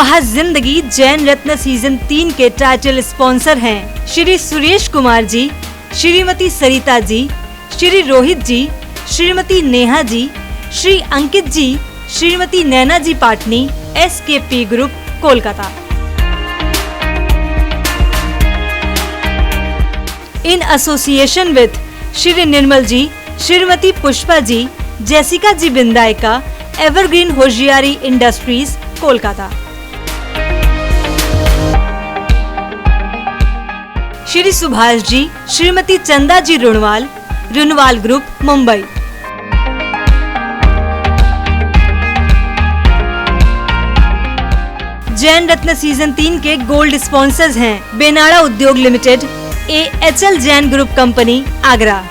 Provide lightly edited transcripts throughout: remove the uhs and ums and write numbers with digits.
वह जिंदगी जैन रत्न सीजन 3 के टाइटल स्पॉन्सर हैं Shri Suresh Kumar ji, Shrimati Sarita ji, Shri Rohit ji, Shrimati Neha ji, Shri Ankit ji, Shrimati Naina ji Patni, SKP group Kolkata. In association with Shri Nirmal ji, Shrimati Pushpa ji, Jessica ji Bindayaka, evergreen Hoshiyari industries Kolkata. Shri Subhash ji, Shrimati Chanda ji Runwal, Runwal group Mumbai. Jain Ratna season 3 के गोल्ड स्पॉन्सर्स हैं Benada Udyog limited, AHL Jain group company Agra.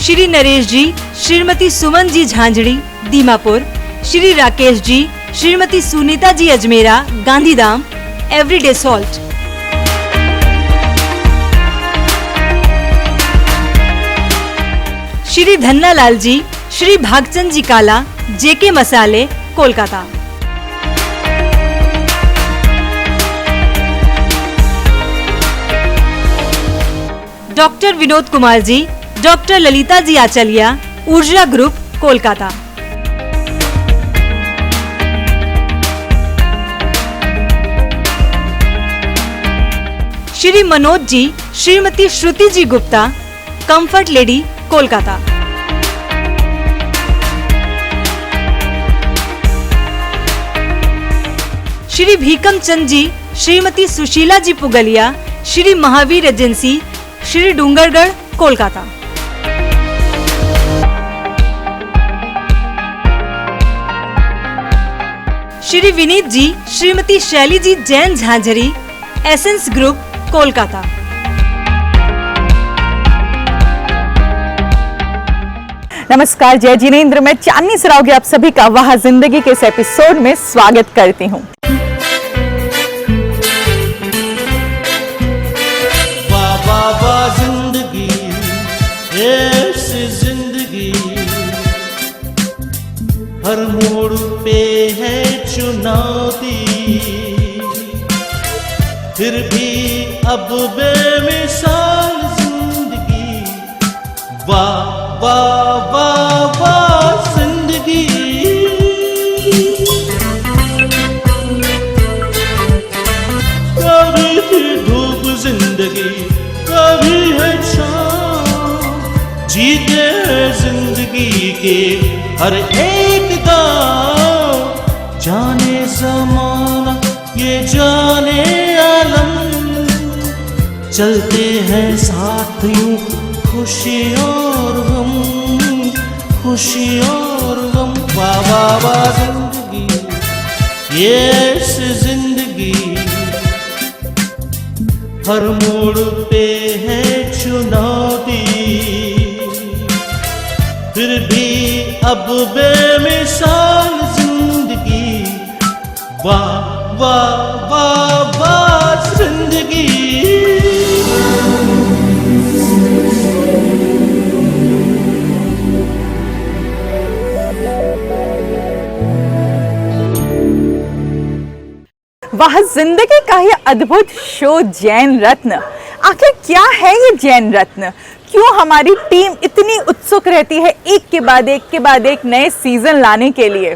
Shri Naresh जी, Shrimati Suman ji झांझड़ी Dimapur, Shri Rakesh ji, Shrimati Sunita ji Ajmera Gandhidham, everyday salt. Shri Dhannalal जी, श्री भागचंद जी काला, JK मसाले कोलकाता। डॉक्टर विनोद कुमार जी, डॉक्टर ललिता जी आचलिया, ऊर्जा ग्रुप कोलकाता। श्री मनोज जी, श्रीमती श्रुति जी गुप्ता, कंफर्ट लेडी कोलकाता। श्री भीकम चंद जी, श्रीमती सुशीला जी पुगलिया, श्री महावीर एजेंसी, श्री डूंगरगढ़ कोलकाता। श्री विनीत जी, श्रीमती शैली जी जैन झांझरी, एसेंस ग्रुप कोलकाता। नमस्कार, जय जिनेंद्र। मैं चांदनी सरावगी आप सभी का वाह जिंदगी के इस एपिसोड में स्वागत करती हूँ। जिंदगी हर मोड़ पे है चुनौती, फिर भी अब बेमिसाल जिंदगी, वाह वाह वाह वाह जिंदगी। कभी थी धूप जिंदगी, कभी है जीते जिंदगी के हर एक गाँव, जाने ज़माना ये जाने आलम, चलते हैं साथ यूं खुशी और गम, खुशी और गम। वाह वाह वाह जिंदगी, ये जिंदगी हर मोड़ पे है चुनौती, फिर भी अब बेमिसाल जिंदगी, वाह वाह वाह वाह जिंदगी। वाह जिंदगी का ये अद्भुत शो जैन रत्न। आखिर क्या है ये जैन रत्न? क्यों हमारी टीम इतनी उत्सुक रहती है एक के बाद एक नए सीजन लाने के लिए?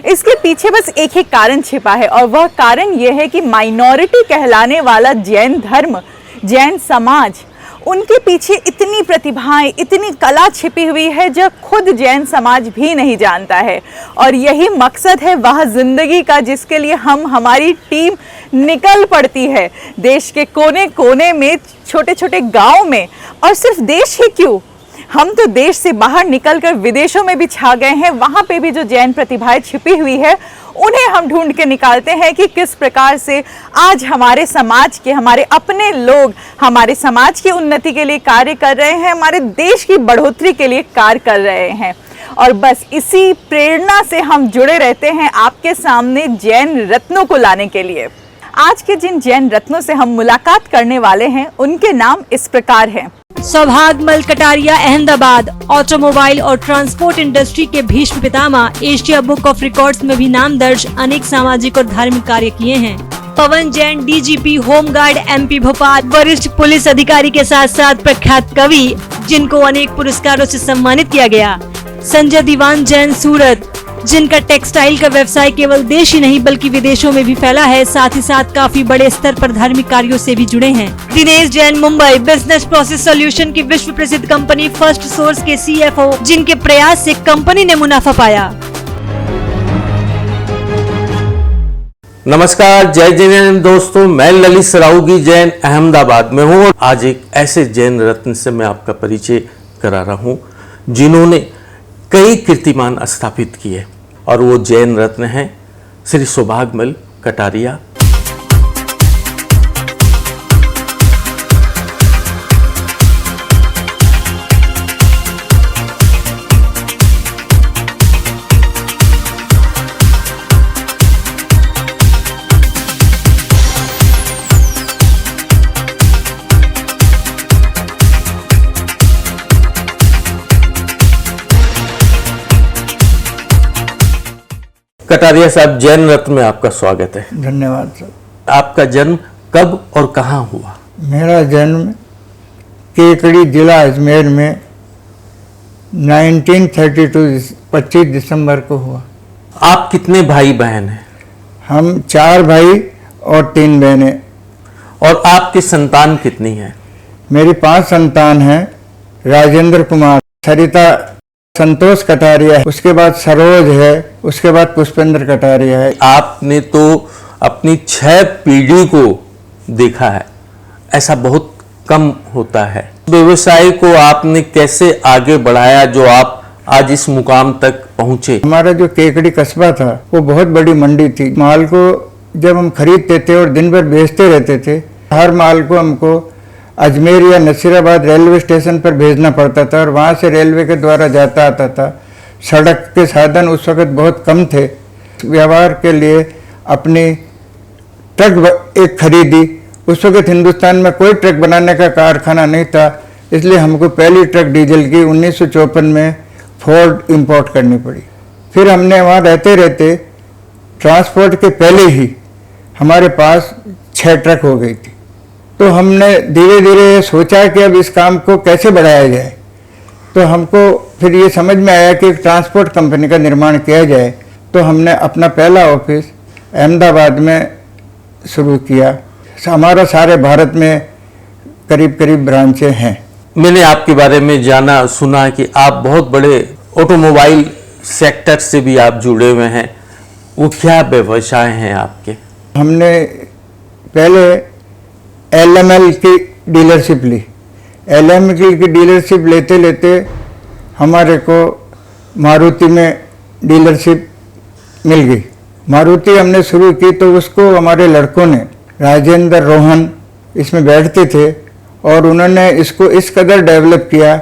इसके पीछे बस एक ही कारण छिपा है, और वह कारण यह है कि माइनॉरिटी कहलाने वाला जैन धर्म, जैन समाज, उनके पीछे इतनी प्रतिभाएं, इतनी कला छिपी हुई है जो खुद जैन समाज भी नहीं जानता है। और यही मकसद है वह जिंदगी का, जिसके लिए हमारी टीम निकल पड़ती है देश के कोने कोने में, छोटे छोटे गांव में। और सिर्फ देश ही क्यों, हम तो देश से बाहर निकलकर विदेशों में भी छा गए हैं। वहाँ पे भी जो जैन प्रतिभाएं छिपी हुई है उन्हें हम ढूंढ के निकालते हैं कि किस प्रकार से आज हमारे समाज के, हमारे अपने लोग हमारे समाज की उन्नति के लिए कार्य कर रहे हैं, हमारे देश की बढ़ोतरी के लिए कार्य कर रहे हैं। और बस इसी प्रेरणा से हम जुड़े रहते हैं आपके सामने जैन रत्नों को लाने के लिए। आज के जिन जैन रत्नों से हम मुलाकात करने वाले हैं उनके नाम इस प्रकार हैं। सौभाग्यमल कटारिया अहमदाबाद ऑटोमोबाइल और ट्रांसपोर्ट इंडस्ट्री के Bhishma Pitamah, Asia book of records में भी नाम दर्ज, अनेक सामाजिक और धार्मिक कार्य किए हैं। Pawan Jain DGP home guard MP Bhopal, वरिष्ठ पुलिस अधिकारी के साथ साथ प्रख्यात कवि, जिनको अनेक पुरस्कारों से सम्मानित किया गया। संजय दीवान जैन सूरत, जिनका टेक्सटाइल का व्यवसाय केवल देश ही नहीं बल्कि विदेशों में भी फैला है, साथ ही साथ काफी बड़े स्तर पर धार्मिक कार्यों से भी जुड़े हैं। Dinesh Jain Mumbai, business process solution की विश्व प्रसिद्ध कंपनी फर्स्ट सोर्स के CFO, जिनके प्रयास से कंपनी ने मुनाफा पाया। नमस्कार, जय जैन दोस्तों, मैं ललित सराउगी जैन अहमदाबाद में हूँ। आज एक ऐसे जैन रत्न से मैं आपका परिचय करा रहा हूँ जिन्होंने कई कीर्तिमान स्थापित किए, और वो जैन रत्न हैं श्री सौभाग्यमल कटारिया। कटारिया साहब, जैन रत्न में आपका स्वागत है। धन्यवाद सर। आपका जन्म कब और कहाँ हुआ? मेरा जन्म केकड़ी जिला अजमेर में 1932 25 दिसंबर को हुआ। आप कितने भाई बहन हैं? हम 4 भाई और 3 बहनें। और आपकी संतान कितनी है? मेरी 5 संतान हैं। राजेंद्र कुमार, सरिता, संतोष कटारिया है, उसके बाद सरोज है, उसके बाद पुष्पेंद्र कटारिया है। आपने तो अपनी 6 पीढ़ी को देखा है, ऐसा बहुत कम होता है। व्यवसाय को आपने कैसे आगे बढ़ाया जो आप आज इस मुकाम तक पहुंचे? हमारा जो केकड़ी कस्बा था वो बहुत बड़ी मंडी थी। माल को जब हम खरीदते थे और दिन भर बेचते रहते थे, हर माल को हमको अजमेर या नसीराबाद रेलवे स्टेशन पर भेजना पड़ता था और वहाँ से रेलवे के द्वारा जाता आता था। सड़क के साधन उस वक़्त बहुत कम थे। व्यवहार के लिए अपनी ट्रक एक खरीदी। उस वक़्त हिंदुस्तान में कोई ट्रक बनाने का कारखाना नहीं था, इसलिए हमको पहली ट्रक डीजल की 1954 में फोर्ड इंपोर्ट करनी पड़ी। फिर हमने वहाँ रहते रहते ट्रांसपोर्ट के पहले ही हमारे पास 6 ट्रक हो गई थी। तो हमने धीरे धीरे सोचा कि अब इस काम को कैसे बढ़ाया जाए। तो हमको फिर ये समझ में आया कि एक ट्रांसपोर्ट कंपनी का निर्माण किया जाए। तो हमने अपना पहला ऑफिस अहमदाबाद में शुरू किया। हमारा सारे भारत में करीब करीब ब्रांचें हैं। मैंने आपके बारे में जाना सुना कि आप बहुत बड़े ऑटोमोबाइल सेक्टर से भी आप जुड़े हुए हैं। वो क्या व्यवसाय हैं आपके? हमने पहले LML की डीलरशिप ली। LML की डीलरशिप लेते लेते हमारे को मारुति में डीलरशिप मिल गई। मारुति हमने शुरू की तो उसको हमारे लड़कों ने, राजेंद्र, रोहन, इसमें बैठते थे और उन्होंने इसको इस कदर डेवलप किया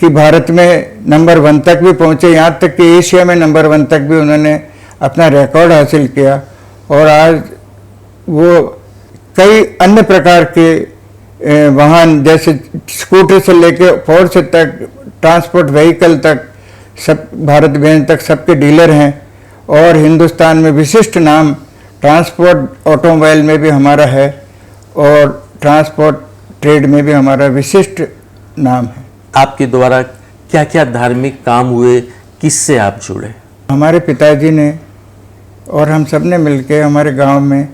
कि भारत में नंबर 1 तक भी पहुँचे, यहाँ तक कि एशिया में नंबर 1 तक भी उन्होंने अपना रिकॉर्ड हासिल किया। और आज वो कई अन्य प्रकार के वाहन, जैसे स्कूटर से लेके फोर्स तक, ट्रांसपोर्ट व्हीकल तक, सब भारत बेंज तक सबके डीलर हैं। और हिंदुस्तान में विशिष्ट नाम ट्रांसपोर्ट ऑटोमोबाइल में भी हमारा है और ट्रांसपोर्ट ट्रेड में भी हमारा विशिष्ट नाम है। आपके द्वारा क्या क्या धार्मिक काम हुए, किससे आप जुड़े? हमारे पिताजी ने और हम सब ने मिलकर हमारे गांव में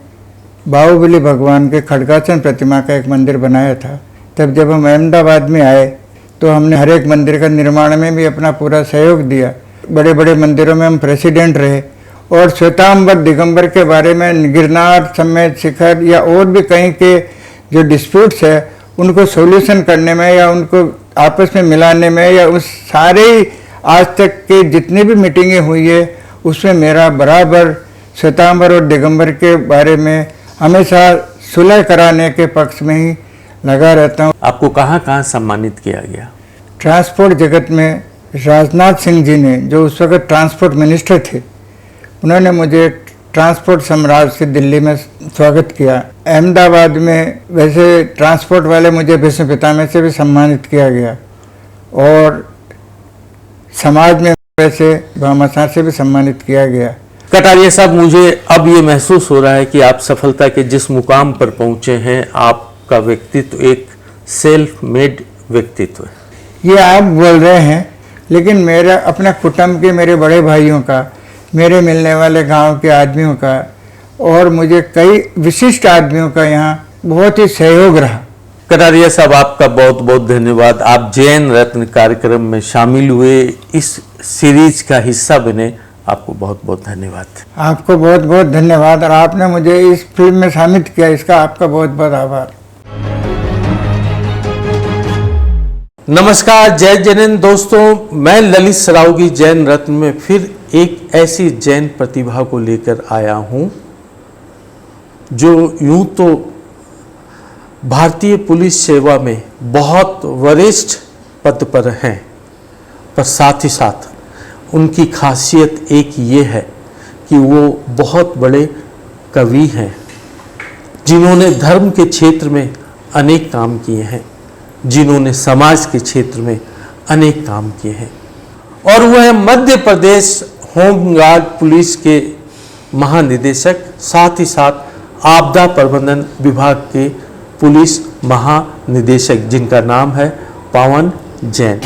बाहुबली भगवान के खड़गाचन प्रतिमा का एक मंदिर बनाया था। तब जब हम अहमदाबाद में आए तो हमने हर एक मंदिर का निर्माण में भी अपना पूरा सहयोग दिया। बड़े बड़े मंदिरों में हम प्रेसिडेंट रहे और श्वेतांबर दिगंबर के बारे में, गिरनार समेत शिखर या और भी कहीं के जो डिस्प्यूट्स है उनको सॉल्यूशन करने में या उनको आपस में मिलाने में, या उस सारे आज तक के जितनी भी मीटिंगें हुई है उसमें मेरा बराबर श्वेतांबर और दिगंबर के बारे में हमेशा सुलह कराने के पक्ष में ही लगा रहता हूँ। आपको कहाँ कहाँ सम्मानित किया गया? ट्रांसपोर्ट जगत में राजनाथ सिंह जी ने, जो उस वक्त ट्रांसपोर्ट मिनिस्टर थे, उन्होंने मुझे ट्रांसपोर्ट सम्राट से दिल्ली में स्वागत किया। अहमदाबाद में वैसे ट्रांसपोर्ट वाले मुझे विश्व पिता में से भी सम्मानित किया गया और समाज में वैसे भामाशाह से भी सम्मानित किया गया। कटारिया साहब, मुझे अब ये महसूस हो रहा है कि आप सफलता के जिस मुकाम पर पहुंचे हैं, आपका व्यक्तित्व एक सेल्फ मेड व्यक्तित्व है। ये आप बोल रहे हैं, लेकिन मेरा अपना कुटुंब के, मेरे बड़े भाइयों का, मेरे मिलने वाले गांव के आदमियों का और मुझे कई विशिष्ट आदमियों का यहाँ बहुत ही सहयोग रहा। कटारिया साहब, आपका बहुत बहुत धन्यवाद। आप जैन रत्न कार्यक्रम में शामिल हुए, इस सीरीज का हिस्सा बने, आपको बहुत बहुत धन्यवाद। आपको बहुत बहुत धन्यवाद और आपने मुझे इस फिल्म में शामिल किया, इसका आपका बहुत बहुत आभार। नमस्कार, जय जैन दोस्तों, मैं ललित सरावगी जैन रत्न में फिर एक ऐसी जैन प्रतिभा को लेकर आया हूं जो यूं तो भारतीय पुलिस सेवा में बहुत वरिष्ठ पद पर हैं, पर साथ ही साथ उनकी खासियत एक ये है कि वो बहुत बड़े कवि हैं जिन्होंने धर्म के क्षेत्र में अनेक काम किए हैं, जिन्होंने समाज के क्षेत्र में अनेक काम किए हैं, और वह मध्य प्रदेश होमगार्ड पुलिस के महानिदेशक, साथ ही साथ आपदा प्रबंधन विभाग के पुलिस महानिदेशक, जिनका नाम है पवन जैन।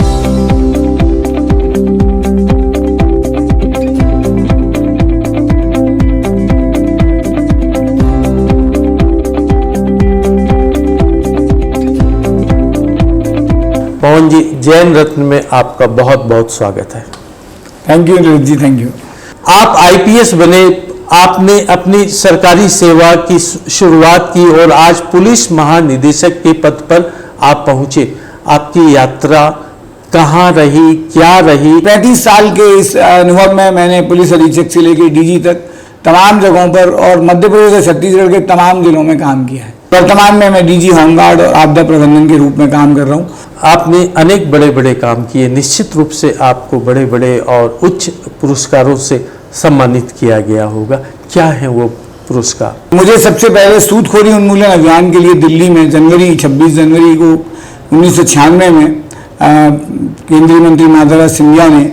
पवन जी, जैन रत्न में आपका बहुत बहुत स्वागत है। Thank you Lalit ji, thank you. आप आईपीएस बने, आपने अपनी सरकारी सेवा की शुरुआत की और आज पुलिस महानिदेशक के पद पर आप पहुंचे। आपकी यात्रा कहाँ रही, क्या रही? 35 साल के इस अनुभव में मैंने पुलिस अधीक्षक से लेकर डीजी तक तमाम जगहों पर और मध्य प्रदेश और छत्तीसगढ़ के तमाम जिलों में काम किया है। वर्तमान में मैं डीजी होमगार्ड और आपदा प्रबंधन के रूप में काम कर रहा हूँ। आपने अनेक बड़े बड़े काम किए, निश्चित रूप से आपको बड़े बड़े और उच्च पुरस्कारों से सम्मानित किया गया होगा। क्या है वो पुरस्कार? मुझे सबसे पहले सूदखोरी उन्मूलन अभियान के लिए दिल्ली में 26 जनवरी को 1996 में केंद्रीय मंत्री माधवराज सिंधिया ने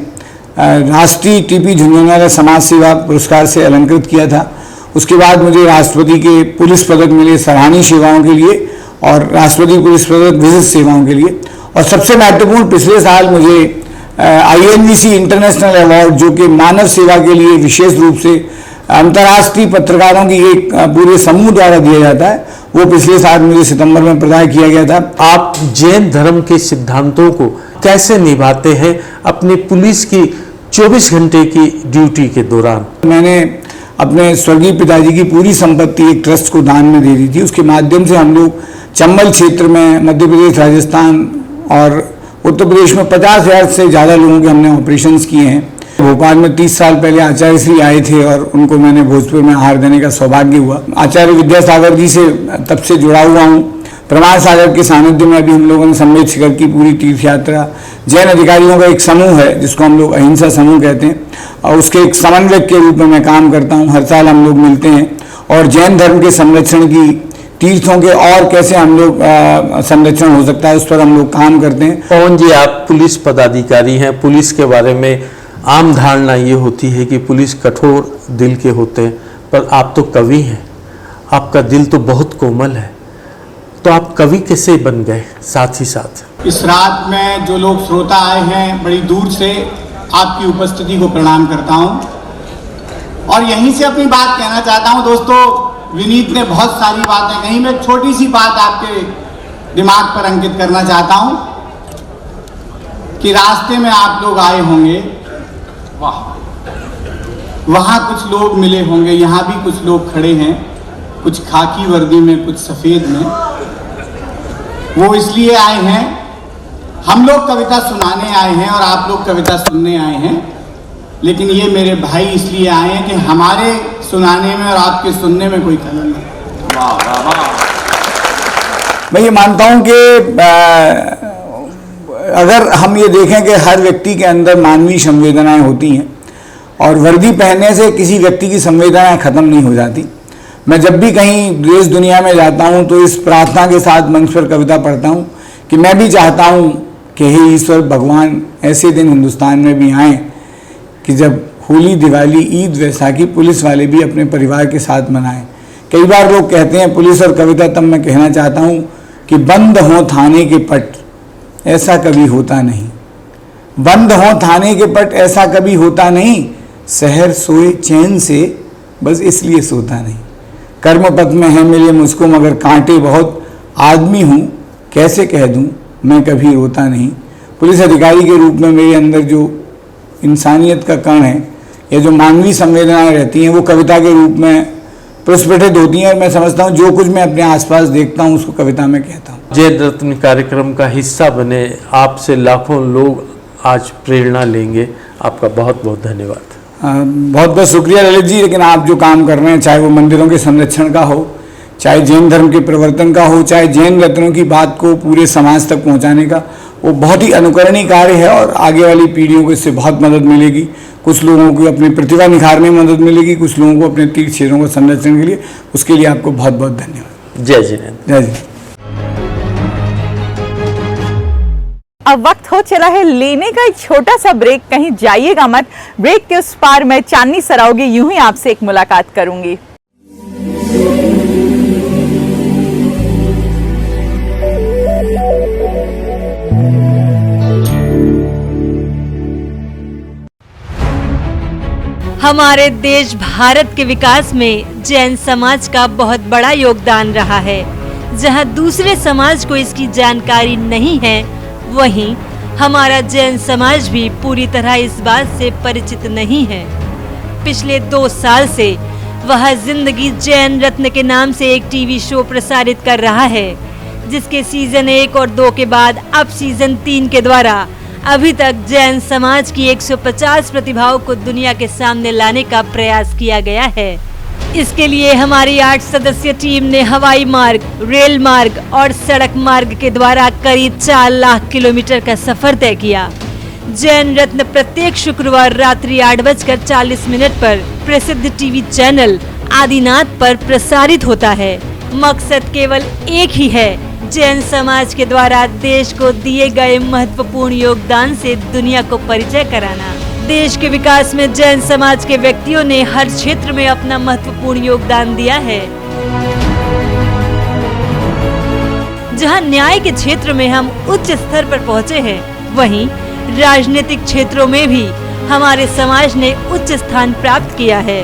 राष्ट्रीय टीपी झुंझुनवाला समाज सेवा पुरस्कार से अलंकृत किया था। उसके बाद मुझे राष्ट्रपति के पुलिस पदक मिले सराहनीय सेवाओं के लिए और राष्ट्रपति पुलिस पदक विशिष्ट सेवाओं के लिए, और सबसे महत्वपूर्ण पिछले साल मुझे INVC इंटरनेशनल अवार्ड, जो कि मानव सेवा के लिए विशेष रूप से अंतर्राष्ट्रीय पत्रकारों की एक पूरे समूह द्वारा दिया जाता है, वो पिछले साल मुझे सितंबर में प्रदान किया गया था। आप जैन धर्म के सिद्धांतों को कैसे निभाते हैं अपनी पुलिस की 24 घंटे की ड्यूटी के दौरान? मैंने अपने स्वर्गीय पिताजी की पूरी संपत्ति एक ट्रस्ट को दान में दे दी थी। उसके माध्यम से हम लोग चंबल क्षेत्र में मध्य प्रदेश, राजस्थान और उत्तर प्रदेश में 50,000 से ज़्यादा लोगों के हमने ऑपरेशंस किए हैं। भोपाल में 30 साल पहले आचार्य श्री आए थे और उनको मैंने भोजपुर में आहार देने का सौभाग्य हुआ। आचार्य विद्यासागर जी से तब से जुड़ा हुआ हूँ। प्रमाण सागर के सानिध्य में अभी हम लोगों ने सम्मेद शिखर की पूरी तीर्थ यात्रा, जैन अधिकारियों का एक समूह है जिसको हम लोग अहिंसा समूह कहते हैं, और उसके एक समन्वयक के रूप में मैं काम करता हूँ। हर साल हम लोग मिलते हैं और जैन धर्म के संरक्षण की, तीर्थों के और कैसे हम लोग संरक्षण हो सकता है उस पर हम लोग काम करते हैं। पवन जी, आप पुलिस पदाधिकारी हैं। पुलिस के बारे में आम धारणा ये होती है कि पुलिस कठोर दिल के होते हैं, पर आप तो कवि हैं, आपका दिल तो बहुत कोमल है, तो आप कवि कैसे बन गए? साथ ही साथ इस रात में जो लोग श्रोता आए हैं बड़ी दूर से, आपकी उपस्थिति को प्रणाम करता हूं और यहीं से अपनी बात कहना चाहता हूं। दोस्तों, विनीत ने बहुत सारी बातें कही, मैं एक छोटी सी बात आपके दिमाग पर अंकित करना चाहता हूं कि रास्ते में आप लोग आए होंगे, वहां कुछ लोग मिले होंगे, यहां भी कुछ लोग खड़े हैं, कुछ खाकी वर्दी में, कुछ सफेद में। वो इसलिए आए हैं, हम लोग कविता सुनाने आए हैं और आप लोग कविता सुनने आए हैं, लेकिन ये मेरे भाई इसलिए आए हैं कि हमारे सुनाने में और आपके सुनने में कोई खलल नहीं। वाह वाह वाह। मैं ये मानता हूं कि अगर हम ये देखें कि हर व्यक्ति के अंदर मानवीय संवेदनाएं होती हैं और वर्दी पहनने से किसी व्यक्ति की संवेदनाएं खत्म नहीं हो जाती। मैं जब भी कहीं देश दुनिया में जाता हूं तो इस प्रार्थना के साथ मंच पर कविता पढ़ता हूं कि मैं भी चाहता हूं कि हे ईश्वर भगवान, ऐसे दिन हिंदुस्तान में भी आए कि जब होली, दिवाली, ईद, वैसाखी पुलिस वाले भी अपने परिवार के साथ मनाएं। कई बार लोग कहते हैं पुलिस और कविता, तब मैं कहना चाहता हूं कि बंद हो थाने के पट, ऐसा कभी होता नहीं। बंद हो थाने के पट, ऐसा कभी होता नहीं। शहर सोए चैन से, बस इसलिए सोता नहीं। कर्म पथ में है मिले मुझको मगर कांटे बहुत, आदमी हूँ कैसे कह दूँ मैं कभी रोता नहीं। पुलिस अधिकारी के रूप में मेरे अंदर जो इंसानियत का कण है या जो मानवीय संवेदनाएं रहती हैं वो कविता के रूप में प्रस्फुटित होती हैं, और मैं समझता हूँ जो कुछ मैं अपने आसपास देखता हूँ उसको कविता में कहता हूँ। जैन रत्न कार्यक्रम का हिस्सा बने, आपसे लाखों लोग आज प्रेरणा लेंगे। आपका बहुत बहुत धन्यवाद। बहुत बहुत शुक्रिया ललित जी। लेकिन आप जो काम कर रहे हैं, चाहे वो मंदिरों के संरक्षण का हो, चाहे जैन धर्म के प्रवर्तन का हो, चाहे जैन रत्नों की बात को पूरे समाज तक पहुंचाने का, वो बहुत ही अनुकरणीय कार्य है और आगे वाली पीढ़ियों को इससे बहुत मदद मिलेगी। कुछ लोगों को अपनी प्रतिभा निखारने में मदद मिलेगी, कुछ लोगों को अपने तीर्थ क्षेत्रों को संरक्षण के लिए। उसके लिए आपको बहुत बहुत धन्यवाद। जय जिनेन्द्र। जय जी। अब वक्त हो चला है लेने का एक छोटा सा ब्रेक। कहीं जाइएगा मत। ब्रेक के उस पार मैं चांदनी सरावगी यूं ही आपसे एक मुलाकात करूंगी। हमारे देश भारत के विकास में जैन समाज का बहुत बड़ा योगदान रहा है। जहां दूसरे समाज को इसकी जानकारी नहीं है, वहीं हमारा जैन समाज भी पूरी तरह इस बात से परिचित नहीं है। पिछले 2 साल से वह जिंदगी जैन रत्न के नाम से एक टीवी शो प्रसारित कर रहा है, जिसके सीजन 1 और 2 के बाद अब सीजन 3 के द्वारा अभी तक जैन समाज की 150 प्रतिभाओं को दुनिया के सामने लाने का प्रयास किया गया है। इसके लिए हमारी 8 सदस्यीय टीम ने हवाई मार्ग, रेल मार्ग और सड़क मार्ग के द्वारा करीब 4 लाख किलोमीटर का सफर तय किया। जैन रत्न प्रत्येक शुक्रवार रात्रि 8:40 पर प्रसिद्ध टीवी चैनल आदिनाथ पर प्रसारित होता है। मकसद केवल एक ही है, जैन समाज के द्वारा देश को दिए गए महत्वपूर्ण योगदान से दुनिया को परिचय कराना। देश के विकास में जैन समाज के व्यक्तियों ने हर क्षेत्र में अपना महत्वपूर्ण योगदान दिया है। जहां न्याय के क्षेत्र में हम उच्च स्तर पर पहुंचे हैं, वहीं राजनीतिक क्षेत्रों में भी हमारे समाज ने उच्च स्थान प्राप्त किया है।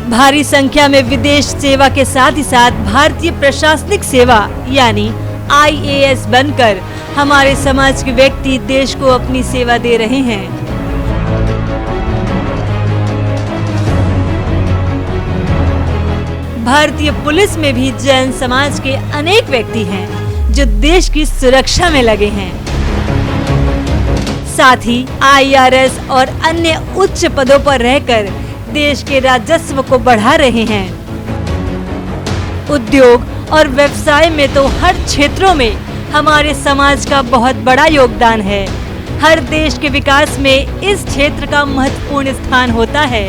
भारी संख्या में विदेश सेवा के साथ ही साथ भारतीय प्रशासनिक सेवा यानी IAS बनकर हमारे समाज के व्यक्ति देश को अपनी सेवा दे रहे हैं। भारतीय पुलिस में भी जैन समाज के अनेक व्यक्ति हैं जो देश की सुरक्षा में लगे हैं। साथ ही IRS और अन्य उच्च पदों पर रहकर देश के राजस्व को बढ़ा रहे हैं। उद्योग और व्यवसाय में तो हर क्षेत्रों में हमारे समाज का बहुत बड़ा योगदान है। हर देश के विकास में इस क्षेत्र का महत्वपूर्ण स्थान होता है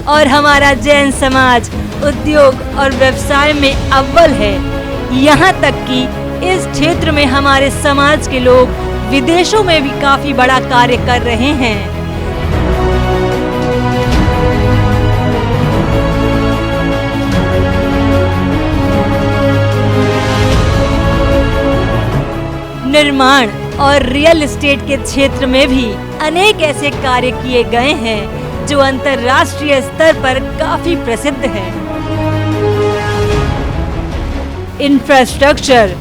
और हमारा जैन समाज उद्योग और व्यवसाय में अव्वल है। यहाँ तक कि इस क्षेत्र में हमारे समाज के लोग विदेशों में भी काफी बड़ा कार्य कर रहे हैं। निर्माण और रियल एस्टेट के क्षेत्र में भी अनेक ऐसे कार्य किए गए हैं जो अंतर्राष्ट्रीय स्तर पर काफी प्रसिद्ध है। Infrastructure,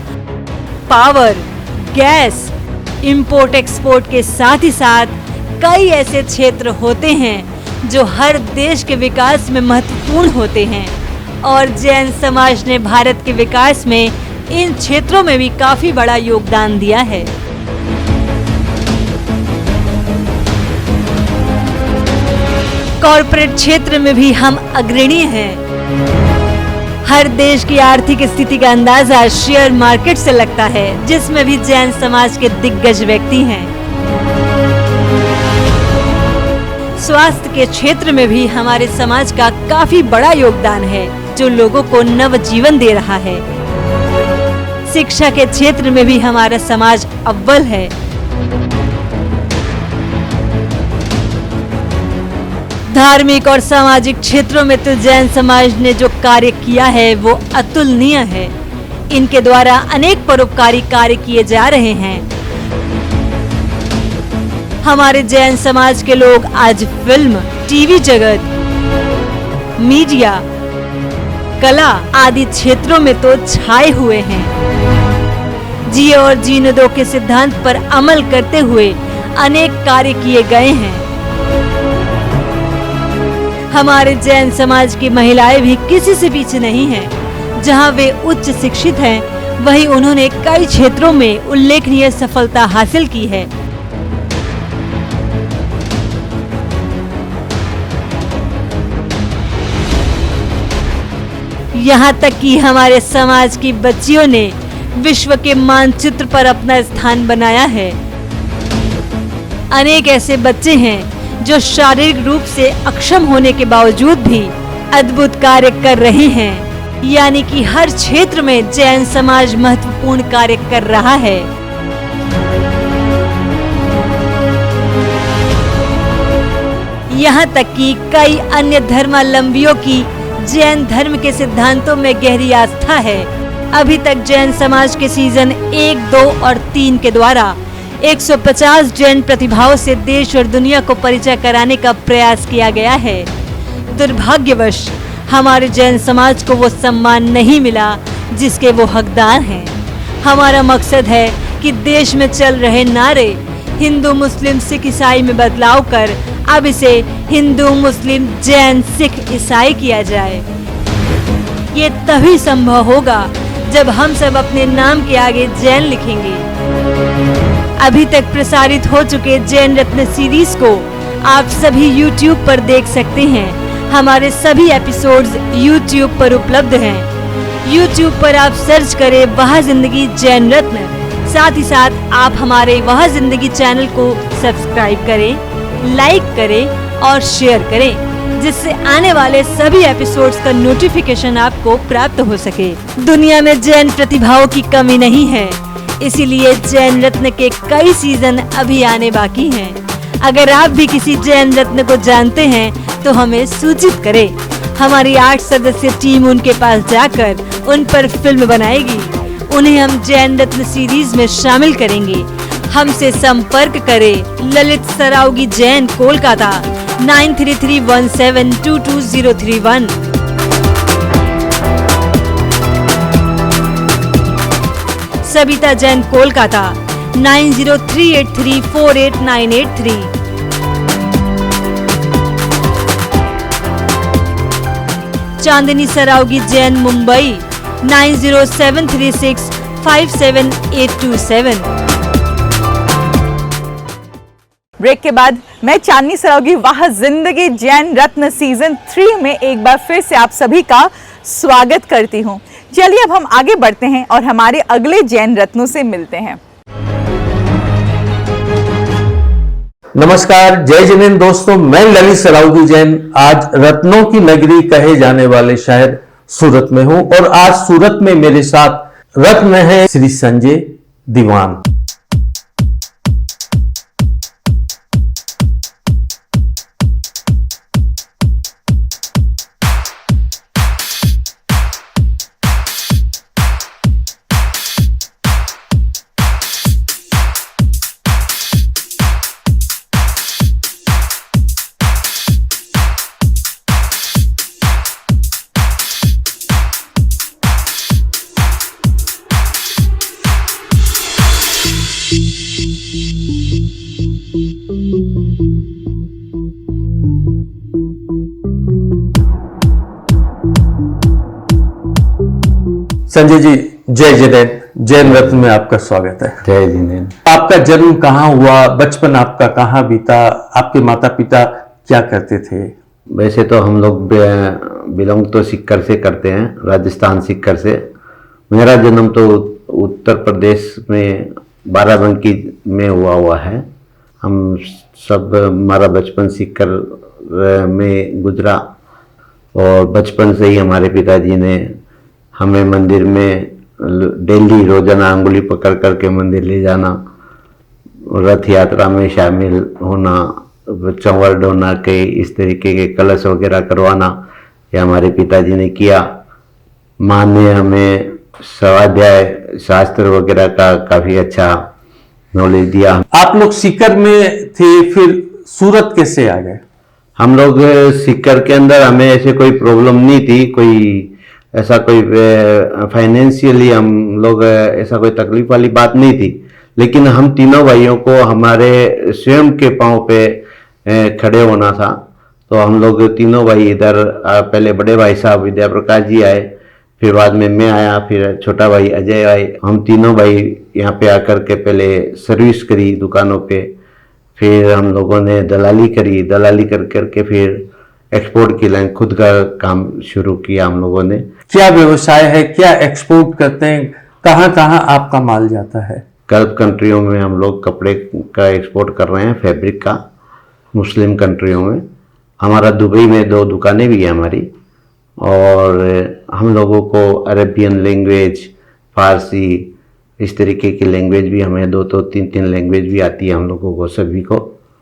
power, gas, import export के साथ ही साथ कई ऐसे क्षेत्र होते हैं जो हर देश के विकास में महत्वपूर्ण होते हैं और जैन समाज ने भारत के विकास में इन क्षेत्रों में भी काफी बड़ा योगदान दिया है। कॉर्पोरेट क्षेत्र में भी हम अग्रणी हैं। हर देश की आर्थिक स्थिति का अंदाजा शेयर मार्केट से लगता है, जिसमें भी जैन समाज के दिग्गज व्यक्ति हैं। स्वास्थ्य के क्षेत्र में भी हमारे समाज का काफी बड़ा योगदान है, जो लोगों को नवजीवन दे रहा है। शिक्षा के क्षेत्र में भी हमारा समाज अव्वल है। धार्मिक और सामाजिक क्षेत्रों में तो जैन समाज ने जो कार्य किया है वो अतुलनीय है। इनके द्वारा अनेक परोपकारी कार्य किए जा रहे हैं। हमारे जैन समाज के लोग आज फिल्म, टीवी जगत, मीडिया, कला आदि क्षेत्रों में तो छाए हुए हैं। जिए और जीने दो के सिद्धांत पर अमल करते हुए अनेक कार्य किए गए हैं। हमारे जैन समाज की महिलाएं भी किसी से पीछे नहीं हैं। जहां वे उच्च शिक्षित हैं, वहीं उन्होंने कई क्षेत्रों में उल्लेखनीय सफलता हासिल की है। यहाँ तक कि हमारे समाज की बच्चियों ने विश्व के मानचित्र पर अपना स्थान बनाया है। अनेक ऐसे बच्चे हैं जो शारीरिक रूप से अक्षम होने के बावजूद भी अद्भुत कार्य कर रहे हैं। यानी कि हर क्षेत्र में जैन समाज महत्वपूर्ण कार्य कर रहा है। यहाँ तक कि कई अन्य धर्मावलंबियों की जैन धर्म के सिद्धांतों में गहरी आस्था है। अभी तक जैन समाज के सीजन 1, 2 और 3 के द्वारा 150 जैन प्रतिभाओं से देश और दुनिया को परिचय कराने का प्रयास किया गया है। दुर्भाग्यवश हमारे जैन समाज को वो सम्मान नहीं मिला जिसके वो हकदार हैं। हमारा मकसद है कि देश में चल रहे नारे हिंदू, मुस्लिम, सिख, ईसाई में बदलाव कर अब इसे हिंदू, मुस्लिम, जैन, सिख, ईसाई किया जाए। ये तभी संभव होगा जब हम सब अपने नाम के आगे जैन लिखेंगे। अभी तक प्रसारित हो चुके जैन रत्न सीरीज को आप सभी YouTube पर देख सकते हैं। हमारे सभी एपिसोड्स YouTube पर उपलब्ध हैं। YouTube पर आप सर्च करें वह जिंदगी जैन रत्न। साथ ही साथ आप हमारे वह जिंदगी चैनल को सब्सक्राइब करें, लाइक करें और शेयर करें, जिससे आने वाले सभी एपिसोड्स का नोटिफिकेशन आपको प्राप्त हो सके। दुनिया में जैन प्रतिभाओं की कमी नहीं है, इसीलिए जैन रत्न के कई सीजन अभी आने बाकी हैं। अगर आप भी किसी जैन रत्न को जानते हैं तो हमें सूचित करें। हमारी 8 सदस्य टीम उनके पास जाकर उन पर फिल्म बनाएगी। उन्हें हम जैन रत्न सीरीज में शामिल करेंगे। हमसे संपर्क करें ललित सरावगी जैन, कोलकाता 9331722031। सबिता जैन, कोलकाता 9038348983। चांदनी सरावगी जैन, मुंबई 9073657827। ब्रेक के बाद मैं चांदनी सरावगी वाह जिंदगी जैन रत्न सीजन 3 में एक बार फिर से आप सभी का स्वागत करती हूँ। चलिए अब हम आगे बढ़ते हैं और हमारे अगले जैन रत्नों से मिलते हैं। नमस्कार, जय जिनेन्द्र दोस्तों, मैं ललित सरावगी जैन आज रत्नों की नगरी कहे जाने वाले शहर सूरत में हूं और आज सूरत में मेरे साथ रत्न है श्री संजय दीवान। संजय जी, जय जिनेन्द्र, जैन रत्न में आपका स्वागत है। जय जिनेन्द्र। आपका जन्म कहाँ हुआ, बचपन आपका कहाँ बीता, आपके माता पिता क्या करते थे? वैसे तो हम लोग बिलोंग तो सीकर से करते हैं, राजस्थान सीकर से। मेरा जन्म तो उत्तर प्रदेश में बाराबंकी में हुआ है। हम सब, हमारा बचपन सीकर में गुजरा और बचपन से ही हमारे पिताजी ने हमें मंदिर में डेली रोजाना अंगुली पकड़ करके मंदिर ले जाना, रथ यात्रा में शामिल होना, चंवर ढोना के इस तरीके के कलश वगैरह करवाना, ये हमारे पिताजी ने किया। माँ ने हमें स्वाध्याय शास्त्र वगैरह का काफ़ी अच्छा नॉलेज दिया। आप लोग सीकर में थे, फिर सूरत कैसे आ गए? हम लोग सीकर के अंदर हमें ऐसे कोई प्रॉब्लम नहीं थी, कोई ऐसा कोई फाइनेंशियली हम लोग ऐसा कोई तकलीफ वाली बात नहीं थी, लेकिन हम तीनों भाइयों को हमारे स्वयं के पांव पे खड़े होना था। तो हम लोग तीनों भाई इधर, पहले बड़े भाई साहब विद्या प्रकाश जी आए, फिर बाद में मैं आया, फिर छोटा भाई अजय आए। हम तीनों भाई यहाँ पे आकर के पहले सर्विस करी दुकानों पे, फिर हम लोगों ने दलाली करी, दलाली कर करके फिर एक्सपोर्ट की लाइन खुद का काम शुरू किया हम लोगों ने। क्या व्यवसाय है, क्या एक्सपोर्ट करते हैं, कहाँ कहाँ आपका माल जाता है? गल्फ कंट्रियों में हम लोग कपड़े का एक्सपोर्ट कर रहे हैं, फैब्रिक का, मुस्लिम कंट्रियों में। हमारा दुबई में 2 दुकानें भी हैं हमारी, और हम लोगों को अरेबियन लैंग्वेज, फारसी, इस तरीके की लैंग्वेज भी हमें 2-3 लैंग्वेज भी आती है हम लोगों को सभी को।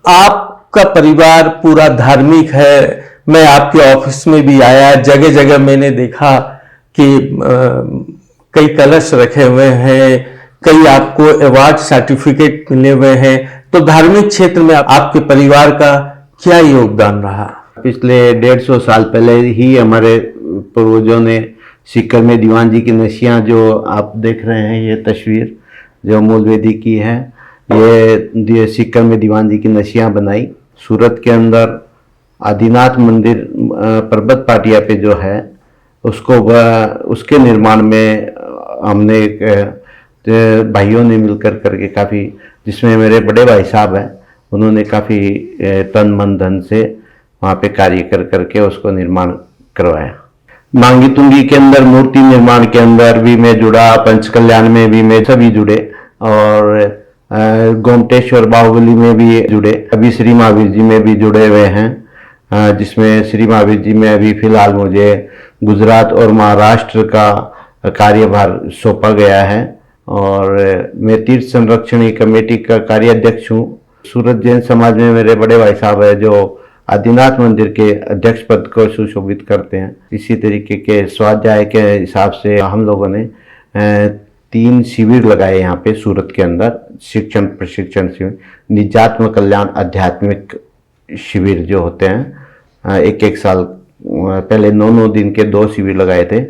आपका परिवार पूरा धार्मिक है। मैं आपके ऑफिस में भी आया, जगह जगह मैंने देखा कि कई कलश रखे हुए हैं, कई आपको अवार्ड सर्टिफिकेट मिले हुए हैं। तो धार्मिक क्षेत्र में आपके परिवार का क्या योगदान रहा? पिछले 150 साल पहले ही हमारे पूर्वजों ने सीकर में दीवान जी की नशियाँ, जो आप देख रहे हैं ये तस्वीर जो मूलवेदी की है, ये सीकर में दीवान जी की नशियाँ बनाई। सूरत के अंदर आदिनाथ मंदिर पर्वत पाटिया पे जो है उसके निर्माण में हमने भाइयों ने मिलकर करके काफ़ी, जिसमें मेरे बड़े भाई साहब हैं, उन्होंने काफ़ी तन मन धन से वहाँ पे कार्य कर करके उसको निर्माण करवाया। मांगी तुंगी के अंदर मूर्ति निर्माण के अंदर भी मैं जुड़ा, पंचकल्याण में भी मैं सभी जुड़े, और गोमटेश्वर बाहुबली में भी जुड़े, अभी श्री महावीर जी में भी जुड़े हुए हैं, जिसमें श्री महावीर जी में अभी फिलहाल मुझे गुजरात और महाराष्ट्र का कार्यभार सौंपा गया है, और मैं तीर्थ संरक्षण कमेटी का कार्याध्यक्ष हूँ। सूरत जैन समाज में मेरे बड़े भाई साहब है जो आदिनाथ मंदिर के अध्यक्ष पद को सुशोभित करते हैं। इसी तरीके के स्वाध्याय के हिसाब से हम लोगों ने 3 शिविर लगाए यहाँ पे सूरत के अंदर, शिक्षण प्रशिक्षण शिविर, निजात्म कल्याण आध्यात्मिक शिविर जो होते हैं। 1-1 साल पहले 9-9 दिन के 2 शिविर लगाए थे,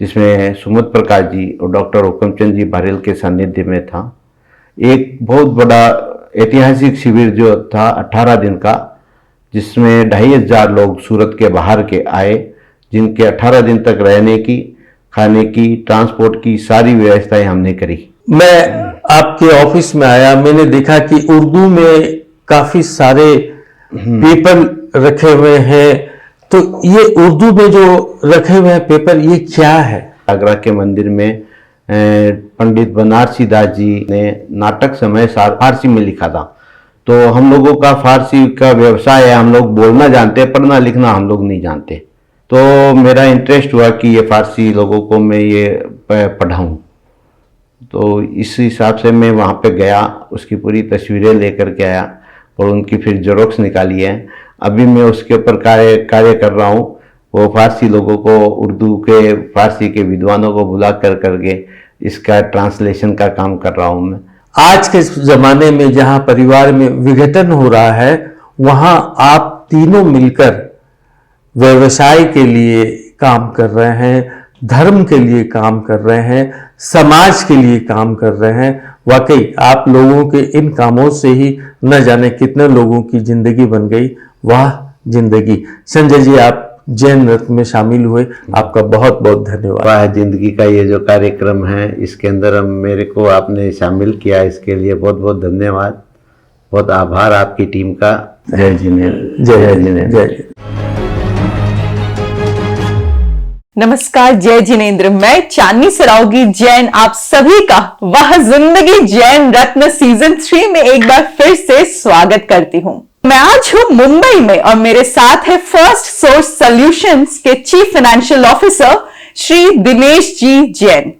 जिसमें सुमत प्रकाश जी और डॉक्टर हुक्मचंद जी बारेल के सानिध्य में था। एक बहुत बड़ा ऐतिहासिक शिविर जो था 18 दिन का, जिसमें 2500 लोग सूरत के बाहर के आए, जिनके 18 दिन तक रहने की, खाने की, ट्रांसपोर्ट की सारी व्यवस्थाएं हमने करी। मैं आपके ऑफिस में आया, मैंने देखा कि उर्दू में काफी सारे पेपर रखे हुए हैं। तो ये उर्दू में जो रखे हुए हैं पेपर, ये क्या है? आगरा के मंदिर में पंडित बनारसी दास जी ने नाटक समय फारसी में लिखा था। तो हम लोगों का फारसी का व्यवसाय है, हम लोग बोलना जानते हैं, पढ़ना लिखना हम लोग नहीं जानते। तो मेरा इंटरेस्ट हुआ कि ये फारसी लोगों को मैं ये पढ़ाऊँ। तो इस हिसाब से मैं वहाँ पे गया, उसकी पूरी तस्वीरें लेकर के आया और उनकी फिर जेरोक्स निकाली है। अभी मैं उसके ऊपर कार्य कर रहा हूँ। वो फारसी लोगों को, उर्दू के फारसी के विद्वानों को बुला कर करके इसका ट्रांसलेशन का काम कर रहा हूँ मैं। आज के जमाने में जहां परिवार में विघटन हो रहा है, वहां आप तीनों मिलकर व्यवसाय के लिए काम कर रहे हैं, धर्म के लिए काम कर रहे हैं, समाज के लिए काम कर रहे हैं। वाकई आप लोगों के इन कामों से ही न जाने कितने लोगों की जिंदगी बन गई। वाह जिंदगी। संजय जी, आप जैन रत्न में शामिल हुए, आपका बहुत बहुत धन्यवाद। वाह जिंदगी का ये जो कार्यक्रम है, इसके अंदर मेरे को आपने शामिल किया, इसके लिए बहुत बहुत धन्यवाद, बहुत आभार आपकी टीम का। जय जिनेन्द्र, जय जिनेन्द्र, जय। नमस्कार, जय जिनेंद्र। मैं चांदनी सरावगी जैन आप सभी का वह जिंदगी जैन रत्न सीजन 3 में एक बार फिर से स्वागत करती हूं। मैं आज हूं मुंबई में और मेरे साथ है फर्स्ट सोर्स सॉल्यूशंस के chief financial officer Shri Dinesh ji Jain.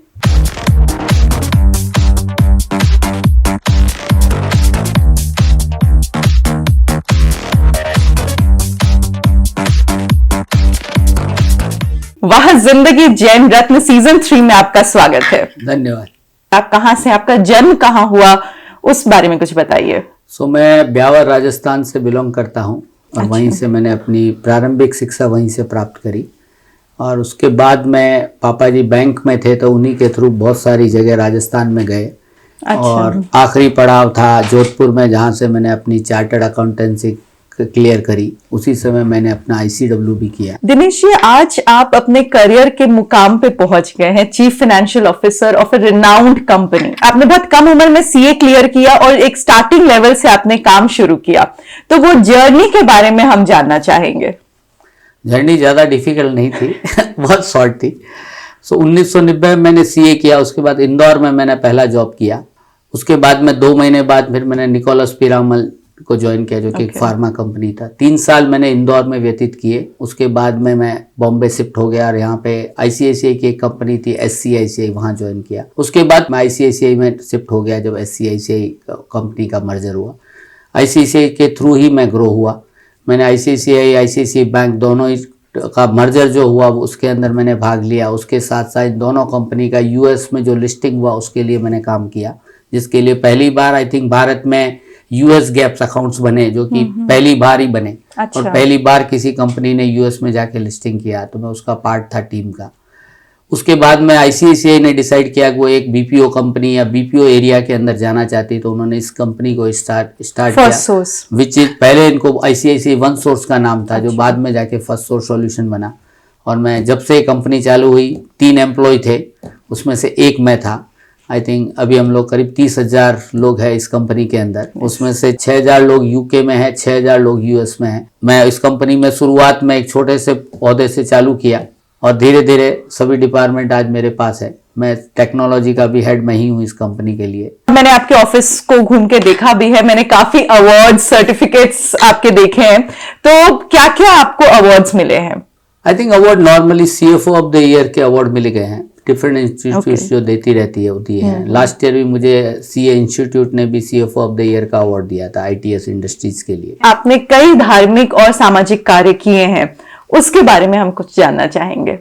वह जिंदगी जैन रत्न सीजन 3 में आपका स्वागत है। धन्यवाद। आप कहां से, आपका जन्म कहां हुआ, उस बारे में कुछ बताइए। मैं ब्यावर राजस्थान से बिलोंग करता हूं और वहीं से मैंने अपनी प्रारंभिक शिक्षा वहीं से प्राप्त करी और उसके बाद मैं, पापा जी बैंक में थे तो उन्हीं के थ्रू बहुत सारी जगह राजस्थान में गए। और आखिरी पड़ाव था जोधपुर में, जहां से मैंने अपनी चार्टर्ड अकाउंटेंसी क्लियर करी। उसी समय मैंने अपना ICW भी किया। दिनेश जी, आज आप अपने करियर के मुकाम पे पहुंच गए हैं, chief financial officer of a renowned company. आपने बहुत कम उम्र में CA क्लियर किया और एक स्टार्टिंग लेवल से आपने काम शुरू किया, तो वो जर्नी के बारे में हम जानना चाहेंगे। जर्नी ज़्यादा डिफिकल्ट नहीं थी बहुत शॉर्ट थी। 1990 में मैंने CA किया। उसके बाद इंदौर में मैंने पहला जॉब किया। उसके बाद में 2 महीने बाद फिर मैंने निकोलस पीरामल को ज्वाइन किया, जो कि एक फार्मा कंपनी था। 3 साल मैंने इंदौर में व्यतीत किए। उसके बाद में मैं बॉम्बे शिफ्ट हो गया और यहाँ पे ICICI की एक कंपनी थी SCICI, वहाँ ज्वाइन किया। उसके बाद मैं ICICI में शिफ्ट हो गया जब SCICI कंपनी का मर्जर हुआ। ICICI के थ्रू ही मैं ग्रो हुआ। मैंने ICICI बैंक दोनों ही का मर्जर जो हुआ उसके अंदर मैंने भाग लिया। उसके साथ साथ दोनों कंपनी का US में जो लिस्टिंग हुआ उसके लिए मैंने काम किया, जिसके लिए पहली बार आई थिंक भारत में US गैप्स अकाउंट्स बने, जो कि पहली बार ही बने। और पहली बार किसी कंपनी ने US में जाके लिस्टिंग किया, तो मैं उसका पार्ट था टीम का। उसके बाद में ICICI ने डिसाइड किया कि वो एक BPO कंपनी या BPO एरिया के अंदर जाना चाहती, तो उन्होंने इस कंपनी को स्टार्ट किया, विच इज पहले इनको ICICI वन सोर्स का नाम था, जो बाद में जाके फर्स्ट सोर्स सॉल्यूशन बना। और मैं जब से कंपनी चालू हुई 3 एम्प्लॉय थे, उसमें से एक मैं था। आई थिंक अभी हम लोग करीब 30,000 लोग हैं इस कंपनी के अंदर। उसमें से 6,000 लोग UK में हैं, 6,000 लोग US में हैं। मैं इस कंपनी में शुरुआत में एक छोटे से पौधे से चालू किया और धीरे धीरे सभी डिपार्टमेंट आज मेरे पास है। मैं टेक्नोलॉजी का भी हेड मैं ही हूँ इस कंपनी के लिए। मैंने आपके ऑफिस को घूम के देखा भी है, मैंने काफी अवार्ड सर्टिफिकेट्स आपके देखे हैं, तो क्या क्या आपको अवार्ड्स मिले हैं? I think award normally CFO of the year के अवार्ड मिले गए हैं। डिफरेंट इंस्टीट्यूट जो देती रहती है होती है। लास्ट ईयर भी मुझे CA इंस्टीट्यूट ने भी CFO ऑफ द ईयर का अवार्ड दिया था ITS इंडस्ट्रीज के लिए। आपने कई धार्मिक और सामाजिक कार्य किए हैं, उसके बारे में हम कुछ जानना चाहेंगे।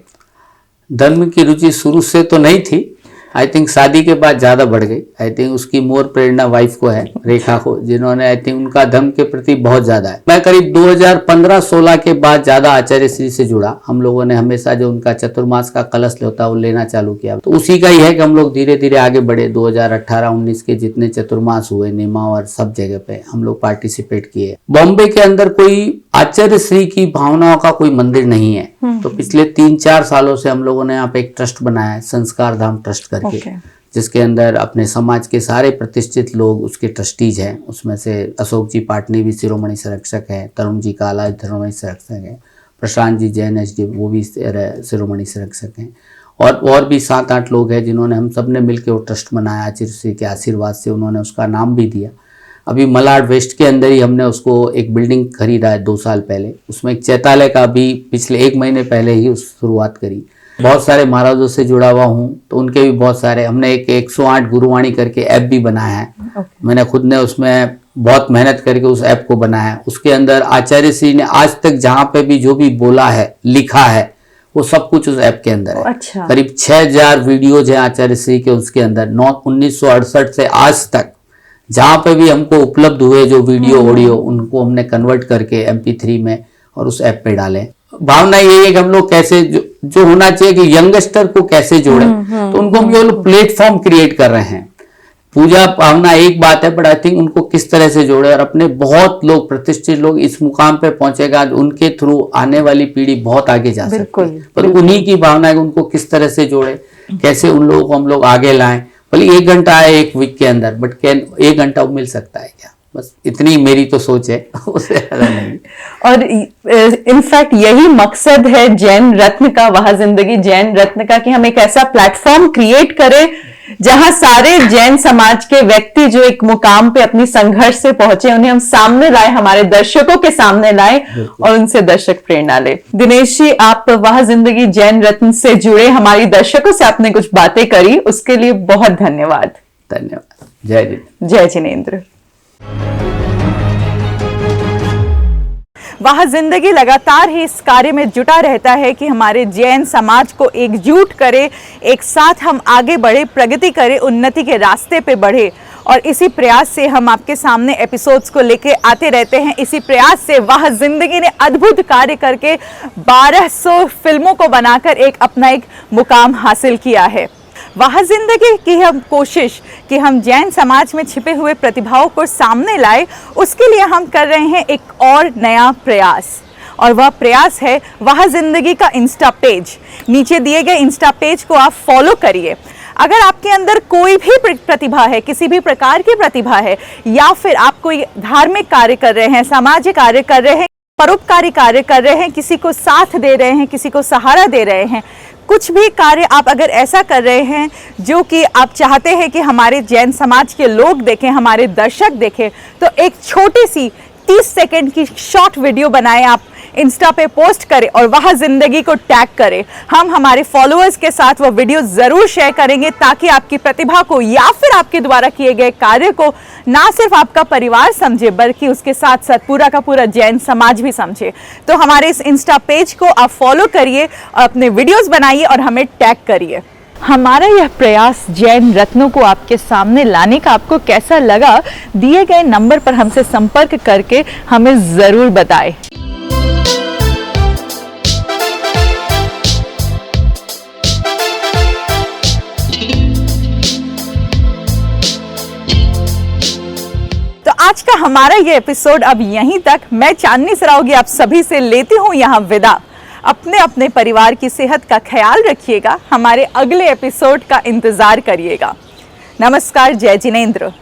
धर्म की रुचि शुरू से तो नहीं थी, आई थिंक शादी के बाद ज़्यादा बढ़ गई। आई थिंक उसकी मोर प्रेरणा वाइफ को है, रेखा को, जिन्होंने आई थिंक उनका धर्म के प्रति बहुत ज़्यादा है। मैं करीब 2015-16 के बाद ज़्यादा आचार्य श्री से जुड़ा। हम लोगों ने हमेशा जो उनका चतुर्मास का कलश होता है वो लेना चालू किया, तो उसी का ही है कि हम लोग धीरे धीरे आगे बढ़े। 2018-19 के जितने चतुर्मास हुए नेमावर सब जगह पे हम लोग पार्टिसिपेट किए। बॉम्बे के अंदर कोई आचार्य श्री की भावनाओं का कोई मंदिर नहीं है, तो पिछले 3-4 सालों से हम लोगों ने यहाँ पे एक ट्रस्ट बनाया है, संस्कार धाम ट्रस्ट करके, जिसके अंदर अपने समाज के सारे प्रतिष्ठित लोग उसके ट्रस्टीज हैं। उसमें से अशोक जी पाटनी भी शिरोमणि संरक्षक हैं, तरुण जी काला शिरोमणि संरक्षक हैं, प्रशांत जी जैन SD वो भी शिरोमणि संरक्षक हैं, और भी 7-8 लोग हैं जिन्होंने, हम सब ने मिलकर वो ट्रस्ट बनाया। आचार्य श्री के आशीर्वाद से उन्होंने उसका नाम भी दिया। अभी मलाड वेस्ट के अंदर ही हमने उसको एक बिल्डिंग खरीदा है 2 साल पहले। उसमें एक चैतालय का भी पिछले 1 महीने पहले ही उस शुरुआत करी। बहुत सारे महाराजों से जुड़ा हुआ हूँ, तो उनके भी बहुत सारे, हमने एक 108 गुरुवाणी करके ऐप भी बनाया है। मैंने खुद ने उसमें बहुत मेहनत करके उस ऐप को बनाया। उसके अंदर आचार्य श्री ने आज तक जहाँ पे भी जो भी बोला है, लिखा है, वो सब कुछ उस ऐप के अंदर है। अच्छा। करीब 6,000 वीडियोज हैं आचार्य श्री के उसके अंदर। 1968 से आज तक जहाँ पे भी हमको उपलब्ध हुए जो वीडियो ऑडियो, उनको हमने कन्वर्ट करके MP3 में और उस ऐप पे डाले। भावना यही है कि हम लोग कैसे जो होना चाहिए कि यंगस्टर को कैसे जोड़े, तो उनको हम ये प्लेटफॉर्म क्रिएट कर रहे हैं। पूजा भावना एक बात है, बट आई थिंक उनको किस तरह से जोड़े, और अपने बहुत लोग प्रतिष्ठित लोग इस मुकाम पे पहुंचेगा, उनके थ्रू आने वाली पीढ़ी बहुत आगे जा सकती है। पर उन्हीं की भावना है कि उनको किस तरह से जोड़े, कैसे उन लोगों को हम लोग आगे लाएं। भले 1 घंटा है एक वीक के अंदर, बट 1 घंटा मिल सकता है क्या? बस इतनी मेरी तो सोच है, उससे ज़्यादा नहीं। और इनफैक्ट यही मकसद है जैन रत्न का, वह जिंदगी जैन रत्न का, कि हम एक ऐसा प्लेटफॉर्म क्रिएट करें जहां सारे जैन समाज के व्यक्ति जो एक मुकाम पे अपनी संघर्ष से पहुंचे, उन्हें हम सामने लाए, हमारे दर्शकों के सामने लाए और उनसे दर्शक प्रेरणा ले। दिनेश जी, आप वह जिंदगी जैन रत्न से जुड़े हमारी दर्शकों से आपने कुछ बातें करी, उसके लिए बहुत धन्यवाद। धन्यवाद। जय जिनेंद्र। जय जिनेंद्र। वह जिंदगी लगातार ही इस कार्य में जुटा रहता है कि हमारे जैन समाज को एकजुट करे, एक साथ हम आगे बढ़े, प्रगति करें, उन्नति के रास्ते पे बढ़े। और इसी प्रयास से हम आपके सामने एपिसोड्स को लेके आते रहते हैं। इसी प्रयास से वह जिंदगी ने अद्भुत कार्य करके 1200 फिल्मों को बनाकर अपना एक मुकाम हासिल किया है। वह जिंदगी की हम कोशिश कि हम जैन समाज में छिपे हुए प्रतिभाओं को सामने लाए, उसके लिए हम कर रहे हैं एक और नया प्रयास, और वह प्रयास है वह जिंदगी का इंस्टा पेज। नीचे दिए गए इंस्टा पेज को आप फॉलो करिए। अगर आपके अंदर कोई भी प्रतिभा है, किसी भी प्रकार की प्रतिभा है, या फिर आप कोई धार्मिक कार्य कर रहे हैं, सामाजिक कार्य कर रहे हैं, परोपकारी कार्य कर रहे हैं, किसी को साथ दे रहे हैं, किसी को सहारा दे रहे हैं, कुछ भी कार्य आप अगर ऐसा कर रहे हैं जो कि आप चाहते हैं कि हमारे जैन समाज के लोग देखें, हमारे दर्शक देखें, तो एक छोटी सी 30 सेकंड की शॉर्ट वीडियो बनाएं, आप इंस्टा पे पोस्ट करें और वह जिंदगी को टैग करें। हम हमारे फॉलोअर्स के साथ वो वीडियो ज़रूर शेयर करेंगे ताकि आपकी प्रतिभा को या फिर आपके द्वारा किए गए कार्य को ना सिर्फ आपका परिवार समझे, बल्कि उसके साथ साथ पूरा का पूरा जैन समाज भी समझे। तो हमारे इस इंस्टा पेज को आप फॉलो करिए और अपने वीडियोज़ बनाइए और हमें टैग करिए। हमारा यह प्रयास जैन रत्नों को आपके सामने लाने का आपको कैसा लगा, दिए गए नंबर पर हमसे संपर्क करके हमें ज़रूर बताएं। तो आज का हमारा ये एपिसोड अब यहीं तक। मैं चांदनी सरावगी आप सभी से लेती हूँ यहाँ विदा। अपने अपने परिवार की सेहत का ख्याल रखिएगा। हमारे अगले एपिसोड का इंतज़ार करिएगा। नमस्कार। जय जिनेंद्र।